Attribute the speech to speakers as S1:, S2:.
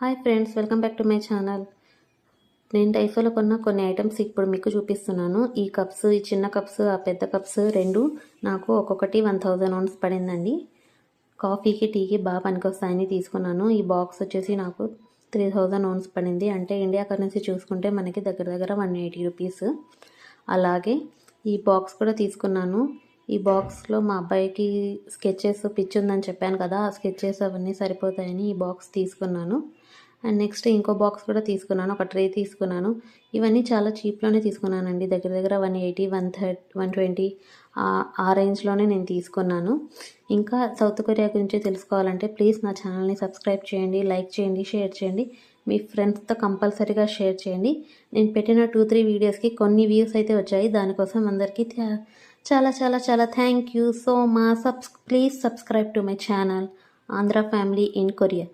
S1: Hi friends, welcome back to my channel. నేను డైసోలో కొన్న కొన్ని ఐటమ్స్ ఇప్పుడు మీకు చూపిస్తున్నాను. ఈ కప్స్, ఈ చిన్న కప్స్, ఆ పెద్ద కప్స్ రెండు నాకు ఒక్కొక్కటి 1000 ounce పడిందండి. కాఫీకి, టీకి బాగా పనికొస్తాయని తీసుకున్నాను. ఈ బాక్స్ వచ్చేసి నాకు 3000 ounce పడింది. అంటే ఇండియా కరెన్సీ చూసుకుంటే మనకి దగ్గర దగ్గర 180 రూపీస్. అలాగే ఈ బాక్స్ కూడా తీసుకున్నాను. ఈ బాక్స్లో మా అబ్బాయికి స్కెచెస్ పిచ్చి ఉందని చెప్పాను కదా, ఆ స్కెచెస్ అవన్నీ సరిపోతాయని ఈ బాక్స్ తీసుకున్నాను. అండ్ నెక్స్ట్ ఇంకో బాక్స్ కూడా తీసుకున్నాను, ఒక ట్రే తీసుకున్నాను. ఇవన్నీ చాలా చీప్లోనే తీసుకున్నానండి. దగ్గర దగ్గర 180, 130, 120 ఆ రేంజ్లోనే నేను తీసుకున్నాను. ఇంకా సౌత్ కొరియా గురించి తెలుసుకోవాలంటే ప్లీజ్ నా ఛానల్ని సబ్స్క్రైబ్ చేయండి, లైక్ చేయండి, షేర్ చేయండి. మీ ఫ్రెండ్స్తో కంపల్సరీగా షేర్ చేయండి. నేను పెట్టిన 2-3 వీడియోస్కి కొన్ని వ్యూస్ అయితే వచ్చాయి. దానికోసం అందరికీ చాలా చాలా చాలా thank you so much. Please subscribe to my channel Andhra family in Korea.